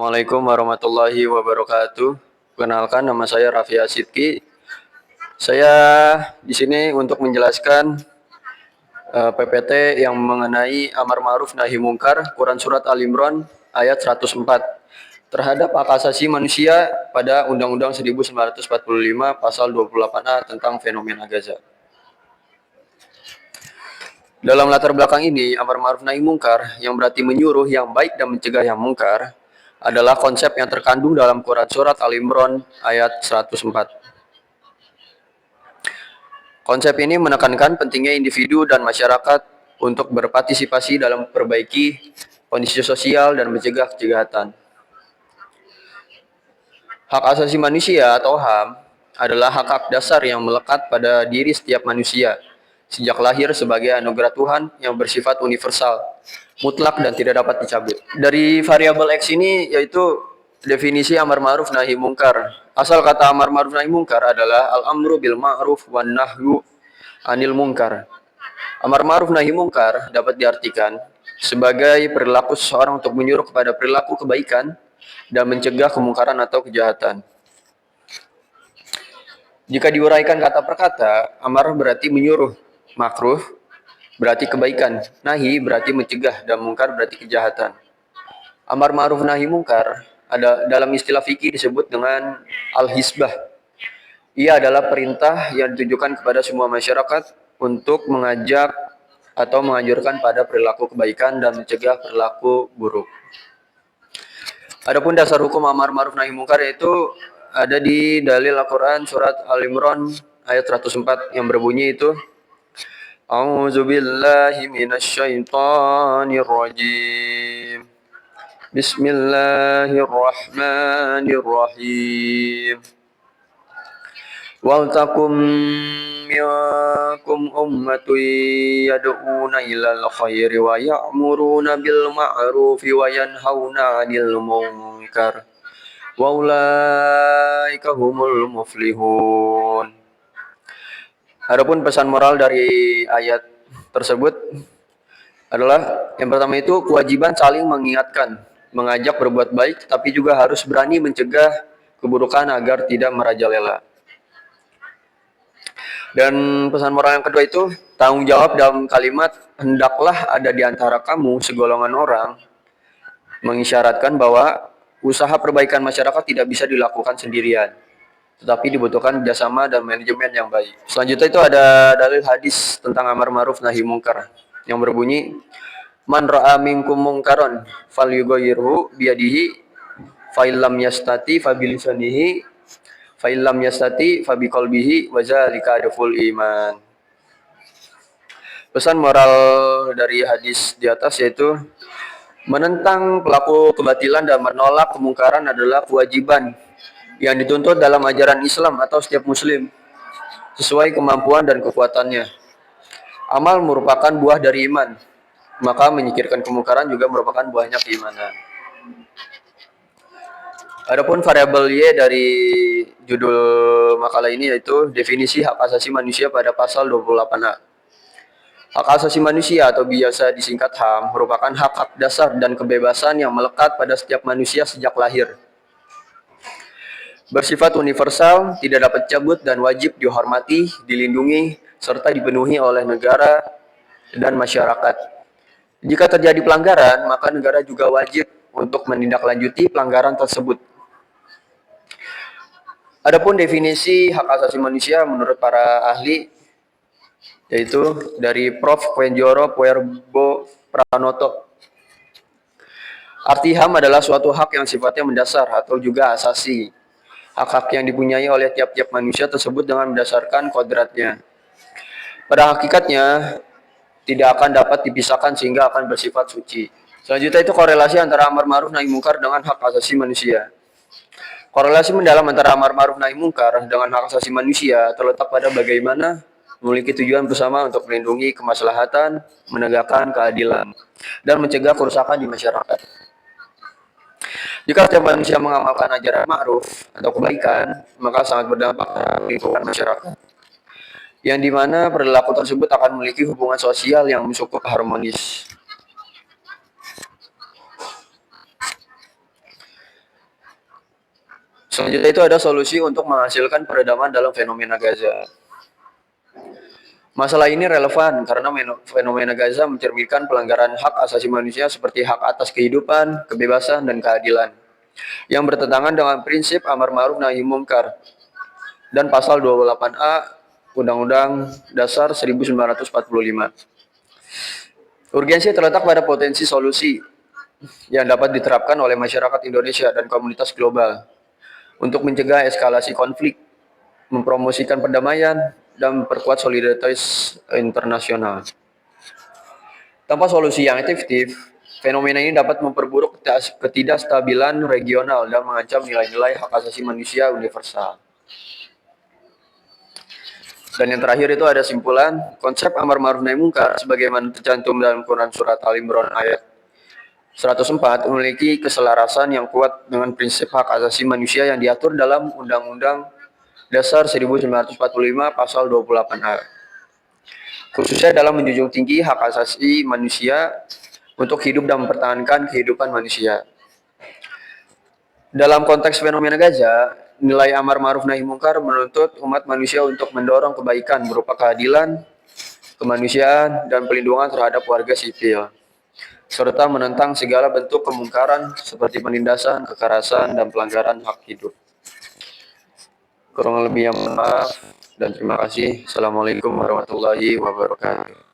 Assalamualaikum warahmatullahi wabarakatuh. Kenalkan, nama saya Raffi Asidki. Saya di sini untuk menjelaskan PPT yang mengenai amar ma'ruf nahi mungkar, Quran Surat Al Imran ayat 104 terhadap hak asasi manusia pada Undang-Undang 1945 pasal 28A tentang fenomena Gaza. Dalam latar belakang ini, amar ma'ruf nahi mungkar yang berarti menyuruh yang baik dan mencegah yang mungkar adalah konsep yang terkandung dalam Quran Surat Al Imran ayat 104. Konsep ini menekankan pentingnya individu dan masyarakat untuk berpartisipasi dalam memperbaiki kondisi sosial dan mencegah kejahatan. Hak asasi manusia atau HAM adalah hak-hak dasar yang melekat pada diri setiap manusia sejak lahir sebagai anugerah Tuhan yang bersifat universal, mutlak dan tidak dapat dicabut. Dari variabel X ini yaitu definisi amar ma'ruf nahi mungkar. Asal kata amar ma'ruf nahi mungkar adalah al-amru bil ma'ruf wan nahyu anil mungkar. Amar ma'ruf nahi mungkar dapat diartikan sebagai perilaku seseorang untuk menyuruh kepada perilaku kebaikan dan mencegah kemungkaran atau kejahatan. Jika diuraikan kata per kata, amar berarti menyuruh, makruh berarti kebaikan, nahi berarti mencegah, dan mungkar berarti kejahatan. Amar ma'ruf nahi mungkar ada dalam istilah fikih disebut dengan al-hisbah. Ia adalah perintah yang ditujukan kepada semua masyarakat untuk mengajak atau menganjurkan pada perilaku kebaikan dan mencegah perilaku buruk. Adapun dasar hukum amar ma'ruf nahi mungkar yaitu ada di dalil Al-Quran surat Al Imran ayat 104 yang berbunyi itu A'udzu billahi minasyaitonir rajim. Bismillahirrahmanirrahim. Wal takum minkum ummatun yad'una ilal khairi wa ya'muruna bil ma'rufi wa yanhauna 'anil munkar wa ulaika humul muflihun. Adapun pesan moral dari ayat tersebut adalah yang pertama itu kewajiban saling mengingatkan, mengajak berbuat baik, tapi juga harus berani mencegah keburukan agar tidak merajalela. Dan pesan moral yang kedua itu tanggung jawab dalam kalimat hendaklah ada di antara kamu segolongan orang mengisyaratkan bahwa usaha perbaikan masyarakat tidak bisa dilakukan sendirian, tetapi dibutuhkan kerjasama dan manajemen yang baik. Selanjutnya itu ada dalil hadis tentang amar ma'ruf nahi mungkar yang berbunyi man ra'a minkum mungkaron falyughayyirhu biyadihi fa illam yastati fa bilisanihi fa illam yastati fa biqalbihi wa zalika adful iman. Pesan moral dari hadis di atas yaitu menentang pelaku kebatilan dan menolak kemungkaran adalah kewajiban yang dituntut dalam ajaran Islam atau setiap muslim sesuai kemampuan dan kekuatannya. Amal merupakan buah dari iman, maka menyingkirkan kemungkaran juga merupakan buahnya keimanan. Adapun variabel Y dari judul makalah ini yaitu definisi hak asasi manusia pada pasal 28A. Hak asasi manusia atau biasa disingkat HAM merupakan hak-hak dasar dan kebebasan yang melekat pada setiap manusia sejak lahir. Bersifat universal, tidak dapat cabut dan wajib dihormati, dilindungi, serta dipenuhi oleh negara dan masyarakat. Jika terjadi pelanggaran, maka negara juga wajib untuk menindaklanjuti pelanggaran tersebut. Adapun definisi hak asasi manusia menurut para ahli yaitu dari Prof. Kwenjoro Puerbo Pranoto. Arti HAM adalah suatu hak yang sifatnya mendasar atau juga asasi. Hak-hak yang dipunyai oleh tiap-tiap manusia tersebut dengan mendasarkan kodratnya. Pada hakikatnya tidak akan dapat dipisahkan sehingga akan bersifat suci. Selanjutnya itu korelasi antara amar ma'ruf nahi mungkar dengan hak asasi manusia. Korelasi mendalam antara amar ma'ruf nahi mungkar dengan hak asasi manusia terletak pada bagaimana memiliki tujuan bersama untuk melindungi kemaslahatan, menegakkan keadilan, dan mencegah kerusakan di masyarakat. Jika setiap manusia mengamalkan ajaran ma'ruf atau kebaikan, maka sangat berdampak pada lingkungan masyarakat, yang dimana perilaku tersebut akan memiliki hubungan sosial yang cukup harmonis. Selanjutnya itu ada solusi untuk menghasilkan peredaman dalam fenomena Gaza. Masalah ini relevan karena fenomena Gaza mencerminkan pelanggaran hak asasi manusia seperti hak atas kehidupan, kebebasan, dan keadilan yang bertentangan dengan prinsip amar ma'ruf nahi munkar dan pasal 28A Undang-Undang Dasar 1945. Urgensi terletak pada potensi solusi yang dapat diterapkan oleh masyarakat Indonesia dan komunitas global untuk mencegah eskalasi konflik, mempromosikan perdamaian, dan memperkuat solidaritas internasional. Tanpa solusi yang efektif, fenomena ini dapat memperburuk ketidakstabilan regional dan mengancam nilai-nilai hak asasi manusia universal. Dan yang terakhir itu ada simpulan, konsep amar ma'ruf nahi munkar sebagaimana tercantum dalam Quran Surat Al Imran ayat 104 memiliki keselarasan yang kuat dengan prinsip hak asasi manusia yang diatur dalam Undang-Undang Dasar 1945 pasal 28A. Khususnya dalam menjunjung tinggi hak asasi manusia untuk hidup dan mempertahankan kehidupan manusia. Dalam konteks fenomena Gaza, nilai amar ma'ruf nahi munkar menuntut umat manusia untuk mendorong kebaikan berupa keadilan, kemanusiaan, dan pelindungan terhadap warga sipil, serta menentang segala bentuk kemungkaran seperti penindasan, kekerasan, dan pelanggaran hak hidup. Kurang lebih yang maaf dan terima kasih. Assalamualaikum warahmatullahi wabarakatuh.